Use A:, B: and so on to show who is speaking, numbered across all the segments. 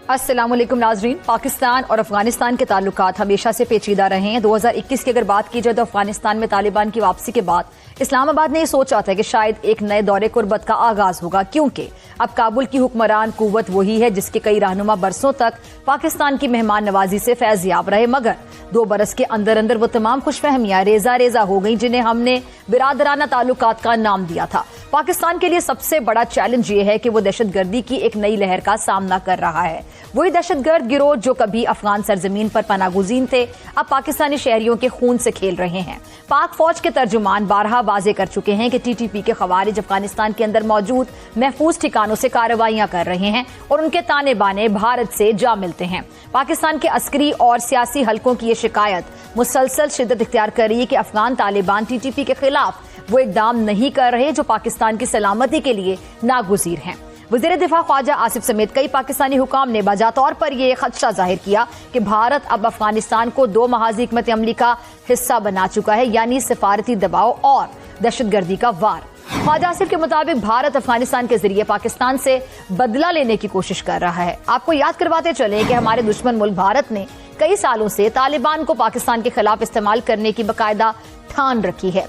A: अस्सलामुअलैकुम नाजरीन। पाकिस्तान और अफगानिस्तान के ताल्लुकात हमेशा से पेचीदा रहे हैं। 2021 की अगर बात की जाए तो अफगानिस्तान में तालिबान की वापसी के बाद इस्लामाबाद ने ये सोचा था कि शायद एक नए दौरे कुर्बत का आगाज होगा, क्योंकि अब काबुल की हुक्मरान कुव्वत वही है जिसके कई रहनुमा बरसों तक पाकिस्तान की मेहमान नवाजी से फैज़याब रहे। मगर 2 बरस के अंदर अंदर वो तमाम खुशफहमियां रेजा रेजा हो गई जिन्हें हमने बिरादराना ताल्लुकात का नाम दिया था। पाकिस्तान के लिए सबसे बड़ा चैलेंज ये है कि वो दहशतगर्दी की एक नई लहर का सामना कर रहा है। वही दहशतगर्द गिरोह जो कभी अफगान सरजमीन पर पनागुज़ीन थे, अब पाकिस्तानी शहरियों के खून से खेल रहे हैं। पाक फौज के तर्जुमान बारहा वाजे कर चुके हैं कि टीटीपी के खवारिज अफगानिस्तान के अंदर मौजूद महफूज ठिकानों से कार्रवाइयां कर रहे हैं और उनके ताने बाने भारत से जा मिलते हैं। पाकिस्तान के अस्करी और सियासी हलकों की ये शिकायत मुसलसल शिद्दत इख्तियार कर रही है कि अफगान तालिबान टीटीपी के खिलाफ वो इकदाम नहीं कर रहे जो पाकिस्तान की सलामती के लिए नागुज़ीर हैं। वज़ीर दिफा ख्वाजा आसिफ समेत कई पाकिस्तानी हुकाम ने बाज़ा तौर पर यह खदशा जाहिर किया कि भारत अब अफगानिस्तान को 2 महाज़ी हिकमत अमली का हिस्सा बना चुका है, यानी सिफारती दबाव और दहशतगर्दी का वार। ख्वाजा आसिफ के मुताबिक भारत अफगानिस्तान के जरिए पाकिस्तान से बदला लेने की कोशिश कर रहा है। आपको याद करवाते चले कि हमारे दुश्मन मुल्क भारत ने कई सालों से तालिबान को पाकिस्तान के खिलाफ इस्तेमाल करने की बाकायदा ठान रखी है।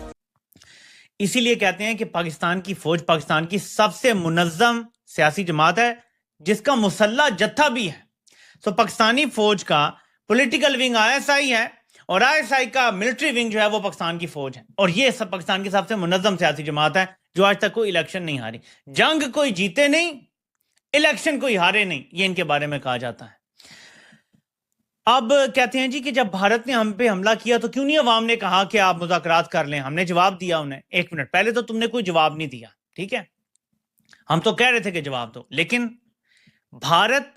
B: इसीलिए कहते हैं कि पाकिस्तान की फौज पाकिस्तान की सबसे मुनज़्ज़म सियासी जमात है जिसका मुसल्ला जत्था भी है। तो पाकिस्तानी फौज का पॉलिटिकल विंग आईएसआई है और आईएसआई का मिलिट्री विंग जो है वो पाकिस्तान की फौज है, और ये सब पाकिस्तान की सबसे मुनज़्ज़म सियासी जमात है जो आज तक कोई इलेक्शन नहीं हारी। जंग कोई जीते नहीं, इलेक्शन कोई हारे नहीं, ये इनके बारे में कहा जाता है। अब कहते हैं जी कि जब भारत ने हम पे हमला किया तो क्यों नहीं अवाम ने कहा कि आप मुज़ाकरात कर लें। हमने जवाब दिया उन्हें। 1 मिनट पहले तो तुमने कोई जवाब नहीं दिया, ठीक है, हम तो कह रहे थे कि जवाब दो, लेकिन भारत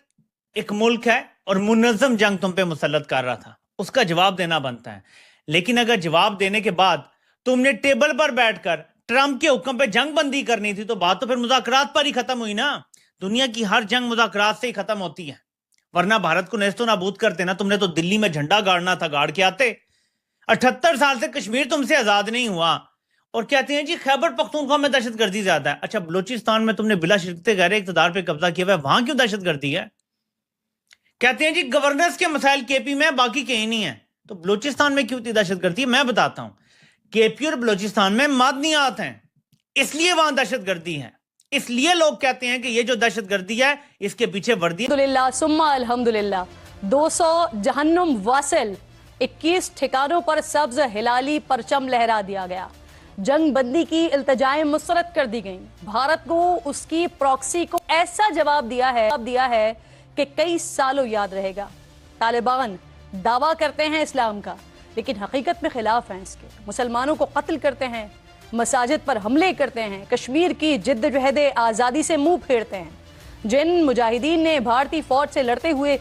B: एक मुल्क है और मुनज़्ज़म जंग तुम पे मुसल्लत कर रहा था, उसका जवाब देना बनता है। लेकिन अगर जवाब देने के बाद तुमने टेबल पर बैठकर ट्रंप के हुक्म पे जंग बंदी करनी थी तो बात तो फिर मुज़ाकरात पर ही खत्म हुई ना। दुनिया की हर जंग मुज़ाकरात से ही खत्म होती है, वरना भारत को नेस्तो नाबूद करते ना। तुमने तो दिल्ली में झंडा गाड़ना था, गाड़ के आते। 78 साल से कश्मीर तुमसे आजाद नहीं हुआ और कहते हैं जी खैबर पख्तूनख्वा में दहशतगर्दी ज्यादा है। अच्छा, बलूचिस्तान में तुमने बिला शिरकत गैर इक़्तिदार पे कब्जा किया हुआ है, वहां क्यों दहशतगर्दी है? कहते हैं जी गवर्नेंस के मसाइल केपी में, बाकी कहीं नहीं है, तो बलूचिस्तान में क्यों इतनी दहशतगर्दी है? मैं बताता हूं। केपी और बलूचिस्तान में मादनियात हैं, इसलिए वहां दहशतगर्दी है। इसलिए लोग कहते हैं कि ये जो दहशतगर्दी है इसके पीछे वर्दी।
C: अल्हम्दुलिल्लाह सुम्मा अल्हम्दुलिल्लाह। 200 जहन्नुम वासिल 21 ठिकानों पर सब्ज हिलाली परचम लहरा दिया गया। जंग बंदी की इल्तजाएं मुस्तरद कर दी गईं। भारत को उसकी प्रॉक्सी को ऐसा जवाब दिया है कि कई सालों याद रहेगा। तालिबान दावा करते हैं इस्लाम का, लेकिन हकीकत में खिलाफ हैं इसके। मुसलमानों को कत्ल करते हैं, मसाजिद पर हमले करते हैं, कश्मीर की जिद्दोजहद आज़ादी से मुंह फेरते हैं। जिन मुजाहिदीन ने भारतीय फौज से लड़ते हुए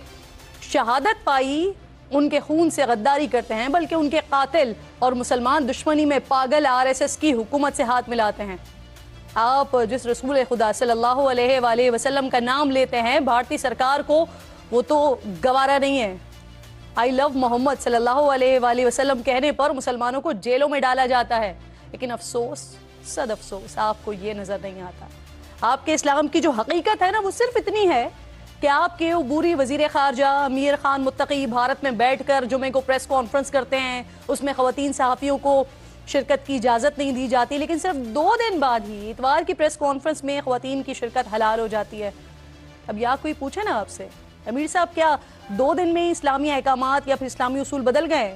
C: शहादत पाई उनके खून से गद्दारी करते हैं, बल्कि उनके कातिल और मुसलमान दुश्मनी में पागल आरएसएस की हुकूमत से हाथ मिलाते हैं। आप जिस रसूल खुदा सल्लल्लाहु अलैहि वसल्लम का नाम लेते हैं भारतीय सरकार को वो तो गवारा नहीं है। आई लव मोहम्मद सल्लल्लाहु अलैहि वसल्लम कहने पर मुसलमानों को जेलों में डाला जाता है, लेकिन अफसोस सद अफसोस आपको ये नजर नहीं आता। आपके इस्लाम की जो हकीकत है ना वो सिर्फ इतनी है कि आपके उबूरी वजीर खारजा अमीर खान मुत्तकी भारत में बैठकर जुमे को प्रेस कॉन्फ्रेंस करते हैं, उसमें खवातीन सहाफ़ियों को शिरकत की इजाज़त नहीं दी जाती, लेकिन सिर्फ 2 दिन बाद ही इतवार की प्रेस कॉन्फ्रेंस में खवातीन की शिरकत हलाल हो जाती है। अब या कोई पूछे ना आपसे, अमीर साहब क्या 2 दिन में इस्लामी अहकामात या फिर इस्लामी उसूल बदल गए?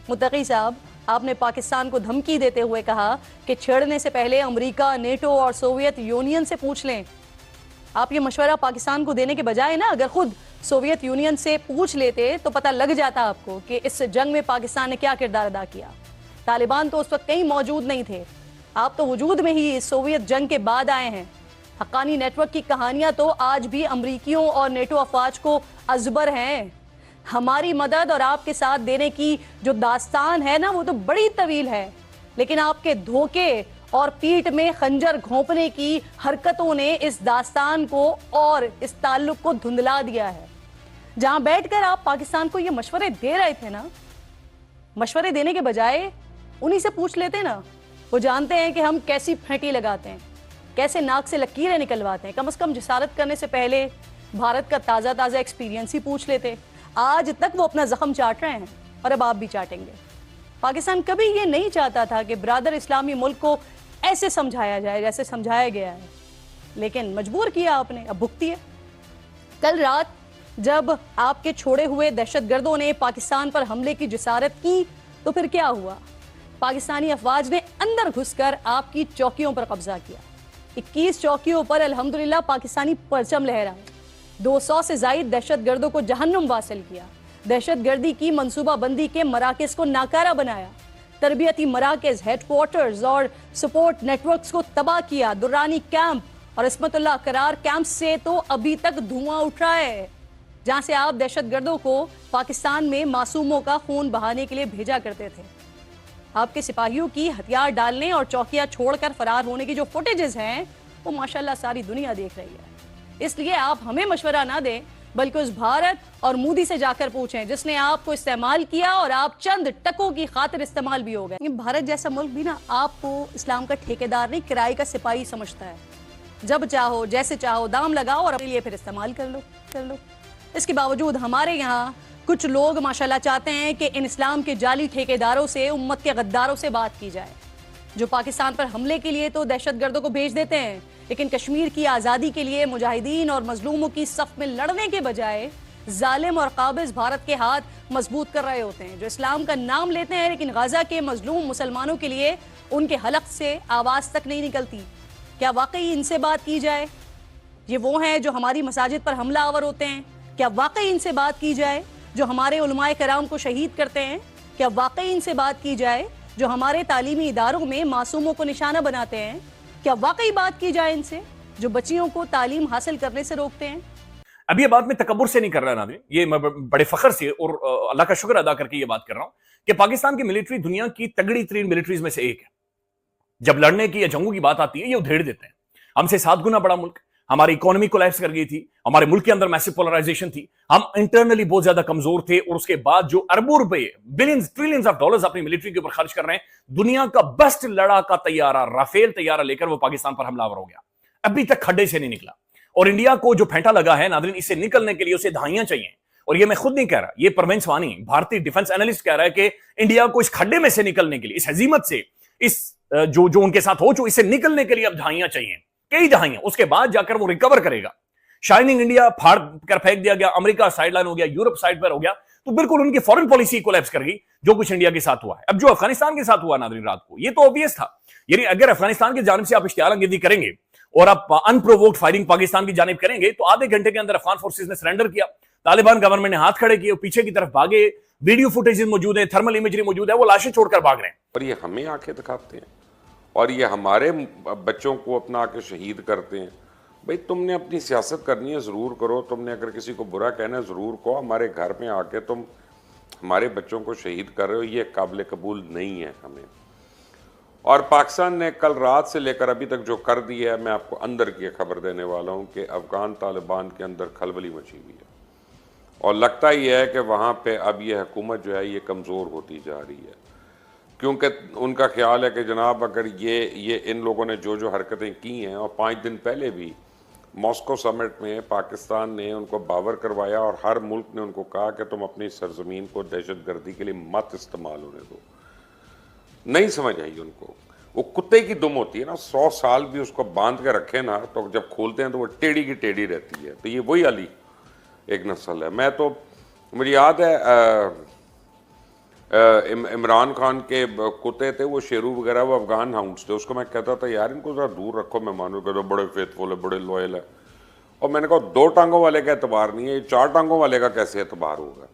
C: मुत्तकी साहब, आपने पाकिस्तान को धमकी देते हुए कहा कि छेड़ने से पहले अमेरिका, नेटो और सोवियत यूनियन से पूछ लें। आप ये मशवरा पाकिस्तान को देने के बजाय ना अगर खुद सोवियत यूनियन से पूछ लेते तो पता लग जाता आपको कि इस जंग में पाकिस्तान ने क्या किरदार अदा किया। तालिबान तो उस वक्त कहीं मौजूद नहीं थे, आप तो वजूद में ही सोवियत जंग के बाद आए हैं। हक्कानी नेटवर्क की कहानियां तो आज भी अमरीकियों और नेटो अफवाज को अजबर हैं। हमारी मदद और आपके साथ देने की जो दास्तान है ना वो तो बड़ी तवील है, लेकिन आपके धोखे और पीठ में खंजर घोंपने की हरकतों ने इस दास्तान को और इस ताल्लुक को धुंधला दिया है। जहां बैठकर आप पाकिस्तान को ये मशवरे दे रहे थे ना, मशवरे देने के बजाय उन्हीं से पूछ लेते ना। वो जानते हैं कि हम कैसी फेंटी लगाते हैं, कैसे नाक से लकीरें निकलवाते हैं। कम से कम जिसारत करने से पहले भारत का ताज़ा ताज़ा एक्सपीरियंस ही पूछ लेते। आज तक वो अपना जख्म चाट रहे हैं और अब आप भी चाटेंगे। पाकिस्तान कभी ये नहीं चाहता था कि ब्रादर इस्लामी मुल्क को ऐसे समझाया जाए जैसे समझाया गया है, लेकिन मजबूर किया आपने, अब भुगतिए। कल रात जब आपके छोड़े हुए दहशतगर्दों ने पाकिस्तान पर हमले की जिसारत की तो फिर क्या हुआ? पाकिस्तानी अफवाज ने अंदर घुसकर आपकी चौकियों पर कब्जा किया। 21 चौकियों पर अल्हम्दुलिल्लाह पाकिस्तानी परचम लहराए। 200 से जायद दहशतगर्दों को जहन्नुम वासिल किया। दहशतगर्दी की मंसूबाबंदी के मराकज़ को नाकारा बनाया। तरबियती मराकज़, हेडक्वार्टर्स और सपोर्ट नेटवर्क्स को तबाह किया। दुर्रानी कैंप और इस्मतुल्लाह करार कैंप से तो अभी तक धुआं उठ रहा है, जहां से आप दहशतगर्दों को पाकिस्तान में मासूमों का खून बहाने के लिए भेजा करते थे। आपके सिपाहियों की हथियार डालने और चौकियां छोड़कर फरार होने की जो फुटेजेस हैं वो माशाल्लाह सारी दुनिया देख रही है। इसलिए आप हमें मशवरा ना दें, बल्कि उस भारत और मोदी से जाकर पूछें जिसने आपको इस्तेमाल किया और आप चंद टकों की खातिर इस्तेमाल भी हो गए। भारत जैसा मुल्क भी ना आपको इस्लाम का ठेकेदार नहीं, किराए का सिपाही समझता है। जब चाहो जैसे चाहो दाम लगाओ और अपने लिए फिर इस्तेमाल कर लो। इसके बावजूद हमारे यहाँ कुछ लोग माशाल्लाह चाहते हैं कि इन इस्लाम के जाली ठेकेदारों से, उम्मत के गद्दारों से बात की जाए, जो पाकिस्तान पर हमले के लिए तो दहशतगर्दों को भेज देते हैं, लेकिन कश्मीर की आज़ादी के लिए मुजाहिदीन और मजलूमों की सफ में लड़ने के बजाय जालिम और काबिज भारत के हाथ मजबूत कर रहे होते हैं, जो इस्लाम का नाम लेते हैं लेकिन गाजा के मजलूम मुसलमानों के लिए उनके हलक से आवाज़ तक नहीं निकलती। क्या वाकई इनसे बात की जाए? ये वो हैं जो हमारी मसाजिद पर हमला आवर होते हैं। क्या वाकई इनसे बात की जाए जो हमारे उलमाए कराम को शहीद करते हैं? क्या वाकई इनसे बात की जाए जो हमारे तालीमी इदारों में मासूमों को निशाना बनाते हैं? क्या वाकई बात की जाए इनसे जो बच्चियों को तालीम हासिल करने से रोकते हैं?
D: अब ये बात मैं तकब्बुर से नहीं कर रहा नाज़रीन, ये मैं बड़े फख्र से और अल्लाह का शुक्र अदा करके ये बात कर रहा हूं कि पाकिस्तान की मिलिट्री दुनिया की तगड़ी तरीन मिलिट्रीज में से एक है। जब लड़ने की या जंगों की बात आती है ये उधेड़ देते हैं। हमसे 7 गुना बड़ा मुल्क, हमारी इकोनॉमी कोलैप्स कर गई थी, हमारे मुल्क के अंदर मैसिव पोलराइजेशन थी, हम इंटरनली बहुत ज्यादा कमजोर थे, और उसके बाद जो अरबों रुपए, बिलियंस ट्रिलियंस ऑफ डॉलर्स अपनी मिलिट्री के ऊपर खर्च कर रहे हैं, दुनिया का बेस्ट लड़ाका तैयारा राफेल तैयारा लेकर वो पाकिस्तान पर हमलावर हो गया, अभी तक खड्डे से नहीं निकला। और इंडिया को जो फेंटा लगा है नाज़रीन, इससे निकलने के लिए उसे दहाइयां चाहिए। और ये मैं खुद नहीं कह रहा, ये परवेंस वानी भारतीय डिफेंस एनालिस्ट कह रहा है कि इंडिया को इस खड्डे में से निकलने के लिए, इस हजीमत से, इस जो उनके साथ हो चुकी, इससे निकलने के लिए अब दहाइयां चाहिए, कई दहाइयां, उसके बाद जाकर वो रिकवर करेगा। शाइनिंग इंडिया फाड़ कर फेंक दिया गया, अमेरिका साइडलाइन हो गया, यूरोप साइड पर हो गया, तो बिल्कुल उनकी फॉरेन पॉलिसी कोलैप्स कर गई जो कुछ इंडिया के साथ हुआ है। अब जो अफगानिस्तान के साथ हुआ नाज़रीन रात को, ये तो ऑब्वियस था। यानी अगर अफगानिस्तान की जानिब से आप इश्तियारंगेज़ी करेंगे और आप अनप्रोवोक्ड फायरिंग पाकिस्तान की जानिब करेंगे, तो आधे घंटे के अंदर अफगान फोर्सेस ने सरेंडर किया, तालिबान गवर्नमेंट ने हाथ खड़े किए, पीछे की तरफ भागे, वीडियो फुटेजेस मौजूद है, थर्मल इमेजरी मौजूद है, वो लाशें छोड़कर भाग रहे हैं।
E: और ये हमें आंखें दिखाते हैं और ये हमारे बच्चों को अपना आके शहीद करते हैं। भाई तुमने अपनी सियासत करनी है, ज़रूर करो, तुमने अगर किसी को बुरा कहना है ज़रूर कहो, हमारे घर में आके तुम हमारे बच्चों को शहीद कर रहे हो, ये काबिल कबूल नहीं है हमें। और पाकिस्तान ने कल रात से लेकर अभी तक जो कर दिया है, मैं आपको अंदर की खबर देने वाला हूँ कि अफ़गान तालिबान के अंदर खलबली मची हुई है, और लगता ही है कि वहाँ पे अब ये हुकूमत जो है ये कमज़ोर होती जा रही है, क्योंकि उनका ख्याल है कि जनाब अगर ये इन लोगों ने जो हरकतें की हैं, और 5 दिन पहले भी मॉस्को समिट में पाकिस्तान ने उनको बावर करवाया और हर मुल्क ने उनको कहा कि तुम अपनी सरजमीन को दहशतगर्दी के लिए मत इस्तेमाल होने दो। नहीं समझ आई उनको। वो कुत्ते की दुम होती है ना, 100 साल भी उसको बांध के रखे ना, तो जब खोलते हैं तो वो टेढ़ी की टेढ़ी रहती है। तो ये वही वाली एक नस्ल है। मैं तो, मुझे याद है इमरान खान के कुत्ते थे वो शेरू वगैरह, वो अफगान हाउंड्स थे, उसको मैं कहता था यार इनको ज़रा दूर रखो, मैं मानू कहता बड़े फेथफुल है, बड़े लॉयल है। और मैंने कहा 2 टांगों वाले का एतबार नहीं है, 4 टांगों वाले का कैसे एतबार होगा।